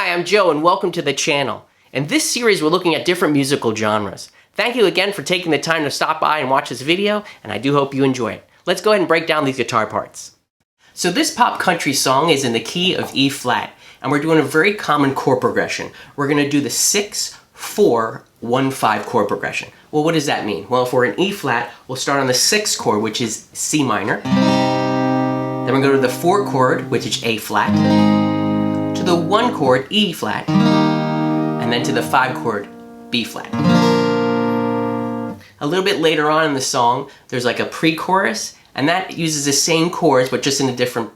Hi, I'm Joe and welcome to the channel. In this series we're looking at different musical genres. Thank you again for taking the time to stop by and watch this video, and I do hope you enjoy it. Let's go ahead and break down these guitar parts. So this pop country song is in the key of E flat, and we're doing a very common chord progression. We're going to do the 6-4-1-5 chord progression. Well, what does that mean? Well, if we're in E flat, we'll start on the 6th chord, which is C minor. Then we go to the 4 chord, which is A flat, to the 1 chord, E flat, and then to the 5 chord, B flat. A little bit later on in the song, there's like a pre-chorus, and that uses the same chords, but just in a different,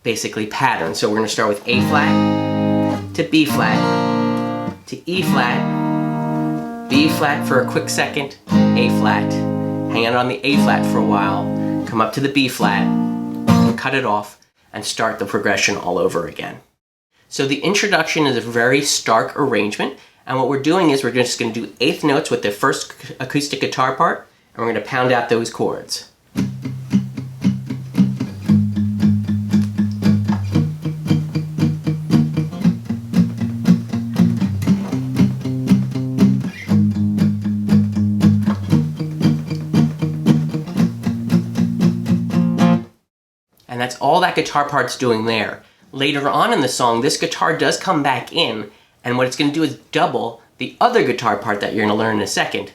basically, pattern. So we're going to start with A flat, to B flat, to E flat, B flat for a quick second, A flat, hang out on the A flat for a while, come up to the B flat, and cut it off, and start the progression all over again. So the introduction is a very stark arrangement, and what we're doing is we're just going to do eighth notes with the first acoustic guitar part, and we're going to pound out those chords. And that's all that guitar part's doing there. Later on in the song, this guitar does come back in, and what it's going to do is double the other guitar part that you're going to learn in a second,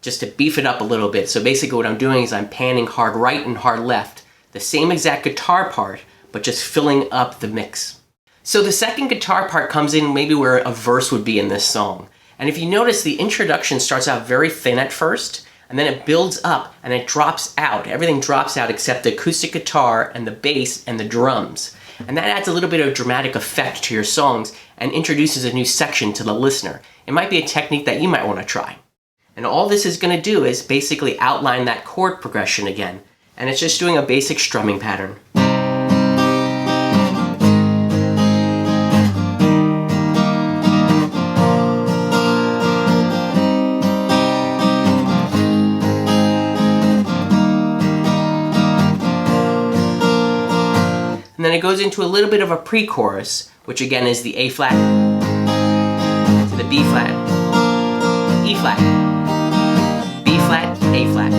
just to beef it up a little bit. So basically what I'm doing is I'm panning hard right and hard left, the same exact guitar part, but just filling up the mix. So the second guitar part comes in maybe where a verse would be in this song. And if you notice, the introduction starts out very thin at first, and then it builds up and it drops out. Everything drops out except the acoustic guitar and the bass and the drums. And that adds a little bit of dramatic effect to your songs and introduces a new section to the listener. It might be a technique that you might want to try. And all this is going to do is basically outline that chord progression again. And it's just doing a basic strumming pattern. And then it goes into a little bit of a pre-chorus, which again is the A flat, to the B flat, E flat, B flat, A flat.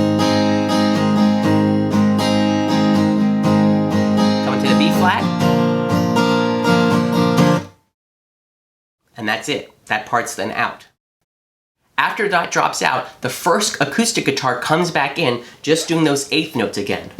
Coming to the B flat. And that's it. That part's then out. After that drops out, the first acoustic guitar comes back in, just doing those eighth notes again.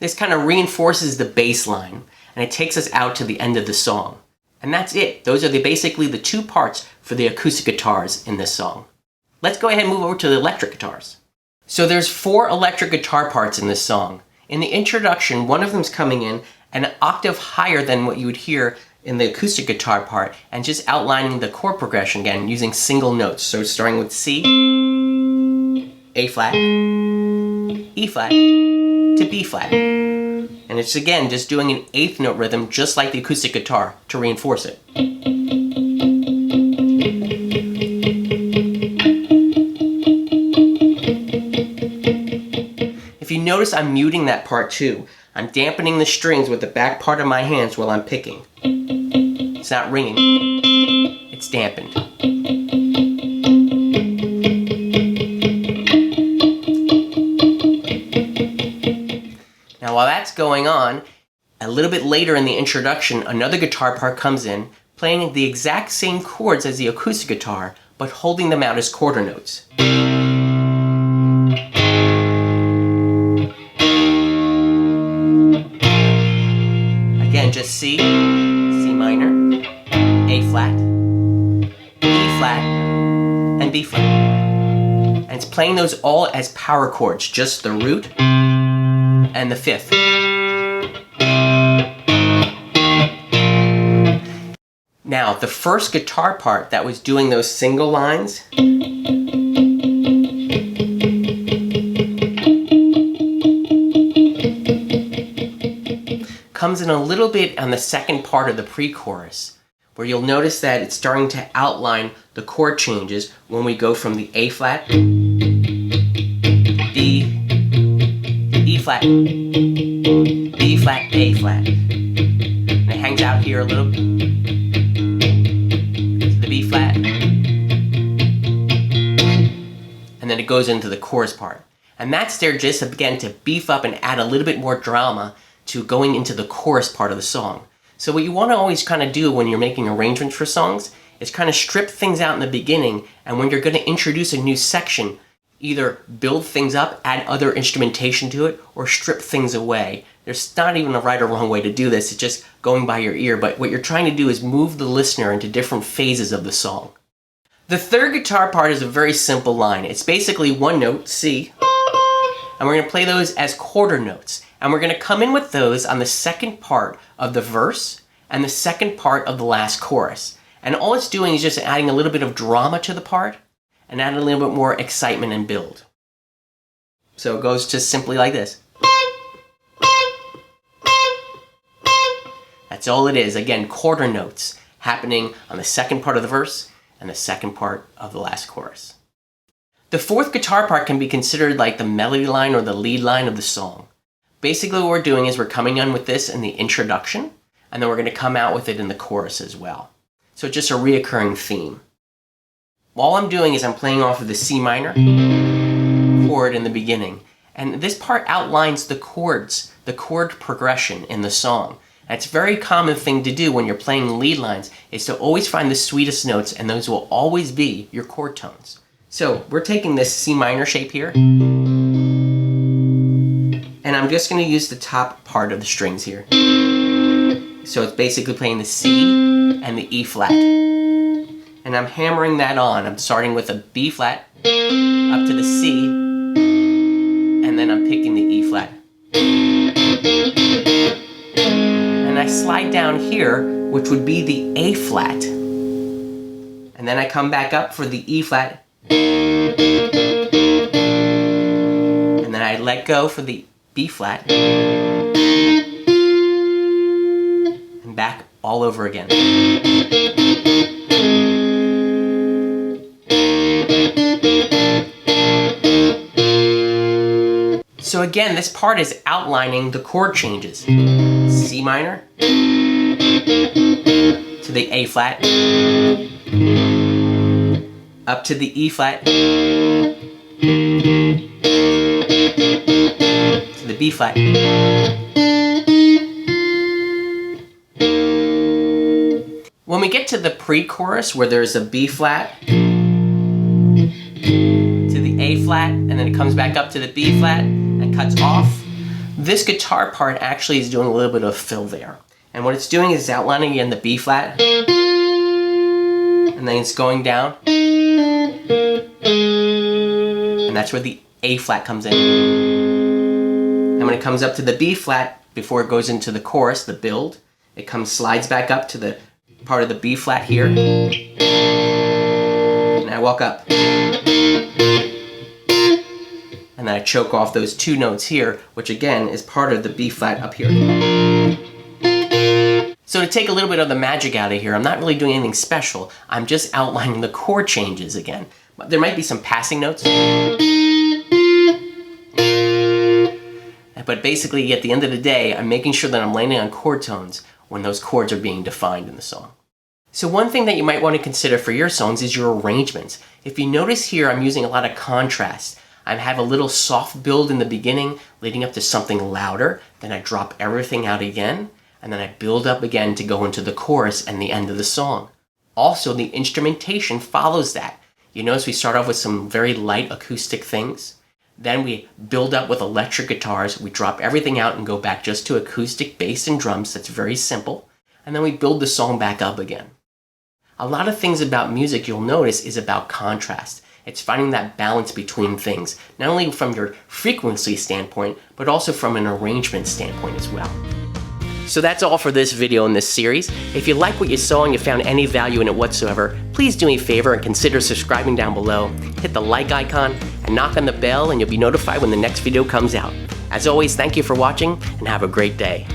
This kind of reinforces the bass line, and it takes us out to the end of the song. And that's it. Those are basically the two parts for the acoustic guitars in this song. Let's go ahead and move over to the electric guitars. So there's 4 electric guitar parts in this song. In the introduction, one of them's coming in an octave higher than what you would hear in the acoustic guitar part, and just outlining the chord progression again using single notes. So starting with C, A flat, E flat, to B flat. And it's again just doing an eighth note rhythm just like the acoustic guitar to reinforce it. If you notice, I'm muting that part too. I'm dampening the strings with the back part of my hands while I'm picking. It's not ringing, it's dampened. Now while that's going on, a little bit later in the introduction, another guitar part comes in, playing the exact same chords as the acoustic guitar, but holding them out as quarter notes. Again, just C, C minor, A flat, E flat, and B flat. And it's playing those all as power chords, just the root and the fifth. Now, the first guitar part that was doing those single lines comes in a little bit on the second part of the pre-chorus, where you'll notice that it's starting to outline the chord changes when we go from the A flat, B, flat, B flat, A flat. And it hangs out here a little to the B flat. And then it goes into the chorus part. And that's there just again to beef up and add a little bit more drama to going into the chorus part of the song. So what you want to always kind of do when you're making arrangements for songs is kind of strip things out in the beginning, and when you're going to introduce a new section, either build things up, add other instrumentation to it, or strip things away. There's not even a right or wrong way to do this, it's just going by your ear, but what you're trying to do is move the listener into different phases of the song. The third guitar part is a very simple line. It's basically one note, C, and we're going to play those as quarter notes. And we're going to come in with those on the second part of the verse and the second part of the last chorus. And all it's doing is just adding a little bit of drama to the part and adding a little bit more excitement and build. So it goes just simply like this. That's all it is. Again, quarter notes happening on the second part of the verse and the second part of the last chorus. The fourth guitar part can be considered like the melody line or the lead line of the song. Basically what we're doing is we're coming in with this in the introduction, and then we're going to come out with it in the chorus as well. So it's just a reoccurring theme. All I'm doing is I'm playing off of the C minor chord in the beginning, and this part outlines the chords, the chord progression in the song. And it's a very common thing to do when you're playing lead lines, is to always find the sweetest notes, and those will always be your chord tones. So we're taking this C minor shape here, and I'm just going to use the top part of the strings here. So it's basically playing the C and the E flat. And I'm hammering that on. I'm starting with a B flat up to the C, and then I'm picking the E flat. And I slide down here, which would be the A flat. And then I come back up for the E flat. And then I let go for the B flat, and back all over again. So again, this part is outlining the chord changes. C minor to the A flat, up to the E flat, the B flat. When we get to the pre-chorus where there's a B flat to the A flat and then it comes back up to the B flat and cuts off, this guitar part actually is doing a little bit of fill there. And what it's doing is outlining again the B flat, and then it's going down, and that's where the A flat comes in. And when it comes up to the B flat, before it goes into the chorus, the build, it slides back up to the part of the B flat here. And I walk up. And then I choke off those two notes here, which again is part of the B flat up here. So to take a little bit of the magic out of here, I'm not really doing anything special. I'm just outlining the chord changes again. There might be some passing notes. But basically, at the end of the day, I'm making sure that I'm landing on chord tones when those chords are being defined in the song. So one thing that you might want to consider for your songs is your arrangements. If you notice here, I'm using a lot of contrast. I have a little soft build in the beginning, leading up to something louder, then I drop everything out again, and then I build up again to go into the chorus and the end of the song. Also, the instrumentation follows that. You notice we start off with some very light acoustic things. Then we build up with electric guitars, we drop everything out and go back just to acoustic bass and drums. That's very simple. And then we build the song back up again. A lot of things about music you'll notice is about contrast. It's finding that balance between things, not only from your frequency standpoint, but also from an arrangement standpoint as well. So that's all for this video in this series. If you like what you saw and you found any value in it whatsoever, please do me a favor and consider subscribing down below. Hit the like icon and knock on the bell and you'll be notified when the next video comes out. As always, thank you for watching and have a great day.